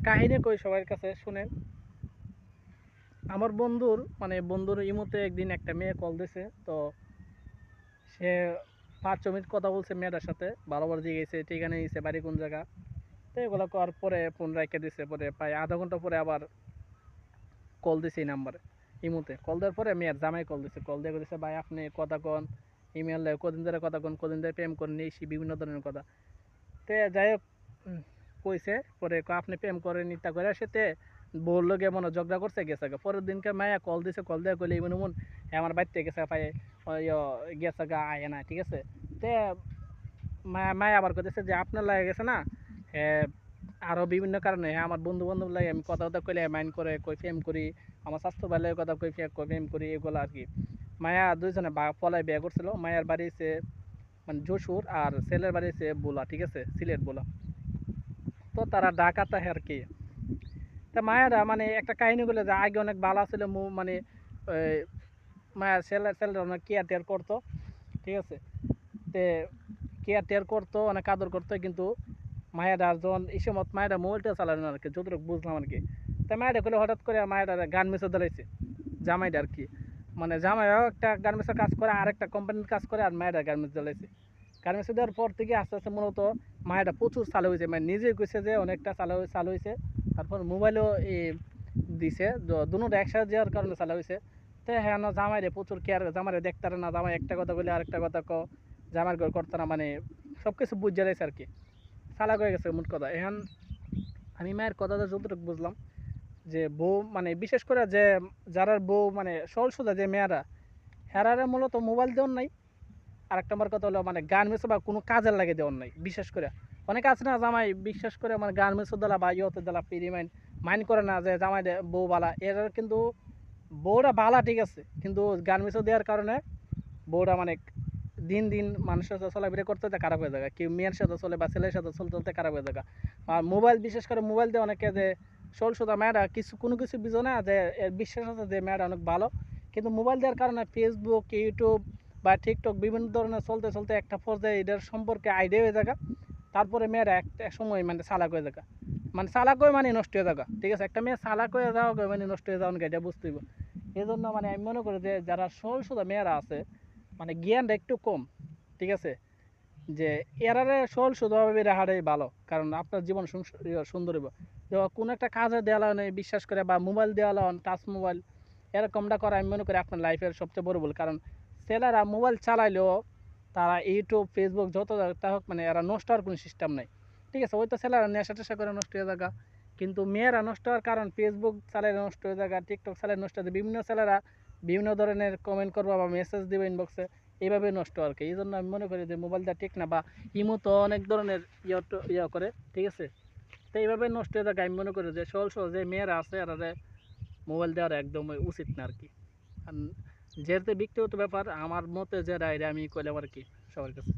কাহিনী কই সবার কাছে শুনেন। আমার বন্ধুর ইমোতে একদিন একটা মেয়ে কল দিছে। তো সে 5 মিনিট কথা বলছে মেয়েটার সাথে, বারবার দিয়ে গেছে, ঠিকানা দিয়েছে, বাড়ি কোন জায়গা। তো এগুলো করার পরে ফোন রেখে দিছে। পরে প্রায় আধা ঘন্টা পরে আবার কল দিছে এই নাম্বারে, ইমোতে কল দেওয়ার পরে মেয়ের জামাই কল দিছে। কল দিয়ে বলেছে, ভাই আপনি কথা কন, ইমেল দেয় কদিন ধরে কথা কন, কদিন ধরে প্রেম করেন, এই সেই বিভিন্ন ধরনের কথা। তে যাই হোক, কইছে পরে আপনি প্রেম করেন ইত্যা করে সেতে বললো গে মনে হয় ঝগড়া করছে, গেছে গা। পরের দিনকে মায়া কল দিছে, কল দেওয়া কইলে ইমন মন আমার বাড়িতে গেছে, পাই গেছে গা, আয় না, ঠিক আছে। তে মায়া মায়া আবার কইতেছে যে আপনার লাগে গেছে না, হ্যাঁ আরো বিভিন্ন কারণে, হ্যাঁ আমার বন্ধু বান্ধব লাগে আমি কথা কথা কইলে মাইন্ড করে, কই প্রেম করি, আমার স্বাস্থ্য ভালো কথা কই প্রেম করি, এগুলো আর কি। মায়া দুইজনে পলায় বিয়ে করছিল। মায়ের বাড়ি হচ্ছে মানে যশোর, আর ছেলের বাড়ি হচ্ছে বোলা, ঠিক আছে, সিলেট বোলা। তো তারা ডাকাতা আর কি। তা মায়েরা মানে একটা কাহিনী বলে যে আগে অনেক ভালো ছিল, মানে ওই মায়ের ছেলের অনেক কেয়ার টেয়ার করতো, ঠিক আছে। তে কেয়ার টেয়ার করতো, অনেক আদর করতো। কিন্তু মায়েরা যখন এই সময় মায়েরা মোবাইলটা চালানো আর কি, যতটুকু বুঝলাম আর কি। তা মায়েরা করলে হঠাৎ করে মায়েরা গান মেসে ধরেছে জামাইটা আর কি। মানে জামাইও একটা গার্মেন্টসের কাজ করে, আর একটা কোম্পানির কাজ করে, আর মায়েরা গার্মেন্টস জ্বালাইছে। গার্মেন্টস দেওয়ার পর থেকে আস্তে আস্তে মূলত মায়েরা প্রচুর চালু হয়েছে, মানে নিজেই কইছে যে অনেকটা চালু হয়েছে। তারপর মোবাইলও দিছে, দুটোটা একসাথে দেওয়ার কারণে চালু হয়েছে। তো হ্যাঁ না, জামাইরে প্রচুর কেয়ার, জামাইরে দেখতে না, জামাই একটা কথা বলে আরেকটা কথা জামার ঘর করতে না, মানে সব কিছু বুঝে রয়েছে আর কি, চালাক হয়ে গেছে মোট কথা। এখন আমি মায়ের কথাটা যতটুকু বুঝলাম, যে বউ মানে বিশেষ করে যে যারা বউ মানে সরল সোজা যে মেয়েরা, হেরারে মূলত মোবাইল দেওয়ার নাই। আর একটা আমার কথা হলো মানে গার্মেন্টস বা কোনো কাজের লাগে দেওয়ার নাই বিশেষ করে। অনেকে আছে না জামাই বিশ্বাস করে মানে গার্মেন্টসও দিলা বা ইয়তে দিলা পিরি মাইন্ড করে না যে জামাই বউ বালা, এর কিন্তু বউরা বালা ঠিক আছে, কিন্তু গার্মেন্টসও দেওয়ার কারণে বউরা মানে দিন দিন মানুষের সাথে চলাফেরা করতে করতে খারাপ হয়ে যায়, কেউ মেয়ের সাথে চলে বা ছেলের সাথে চলতে চলতে খারাপ হয়ে যায়। আর মোবাইল বিশেষ করে মোবাইল দিয়ে অনেকে যে সরল সোজা মেয়েরা কোনো কিছু বুঝো না, যে এর বিশ্বাস আছে যে মেয়েরা অনেক ভালো, কিন্তু মোবাইল দেওয়ার কারণে ফেসবুক, ইউটিউব বা টিকটক বিভিন্ন ধরনের চলতে চলতে একটা পর্যায়ে এদের সম্পর্কে আইডিয়া হয়ে থাকা। তারপরে মেয়েরা একটা সময় মানে চালাক হয়ে থাকা, মানে চালাক হয়ে মানে নষ্ট হয়ে থাকা, ঠিক আছে। একটা মেয়ে চালাক হয়ে যাওয়া মানে নষ্ট হয়ে যাওয়া এটা বুঝতে হইব। এই জন্য মানে আমি মনে করি যে যারা সরল সোজা মেয়েরা আছে, মানে জ্ঞানটা একটু কম, ঠিক আছে, যে এরারে সরল সোজাভাবে রাখাটাই ভালো। কারণ আপনার জীবন সুন্দর হইব। তো কোনো একটা কাজে দেওয়া নেই বিশ্বাস করে, বা মোবাইল দেওয়া টাচ মোবাইল এরকমটা করা আমি মনে করি আপনার লাইফের সবচেয়ে বড় ভুল। কারণ ছেলেরা মোবাইল চালাইলেও তারা ইউটিউব ফেসবুক যত তা হোক, মানে এরা নষ্ট হওয়ার কোনো সিস্টেম নাই, ঠিক আছে। ওই তো ছেলেরা নেশা টেশা করে নষ্ট হয়ে থাকা, কিন্তু মেয়েরা নষ্ট হওয়ার কারণ ফেসবুক চালাইলে নষ্ট হয়ে থাকা, টিকটক চালাইলে নষ্ট হয়ে, বিভিন্ন ছেলেরা বিভিন্ন ধরনের কমেন্ট করবো বা মেসেজ দেবে ইনবক্সে, এইভাবে নষ্ট আর কি। এই জন্য আমি মনে করি যে মোবাইলটা ঠিক না, বা ইমো তো অনেক ধরনের ইয়া করে, ঠিক আছে। তো এইভাবে নষ্ট হয়ে থাকে। আমি মনে করি যে সহজ যে মেয়েরা আছে এরা মোবাইল দেওয়ার একদম উচিত না আর কি। আর যেহেতু ব্যক্তিগত ব্যাপার, আমার মতে যে রায় আমি কইলাম আর কি সবার কাছে।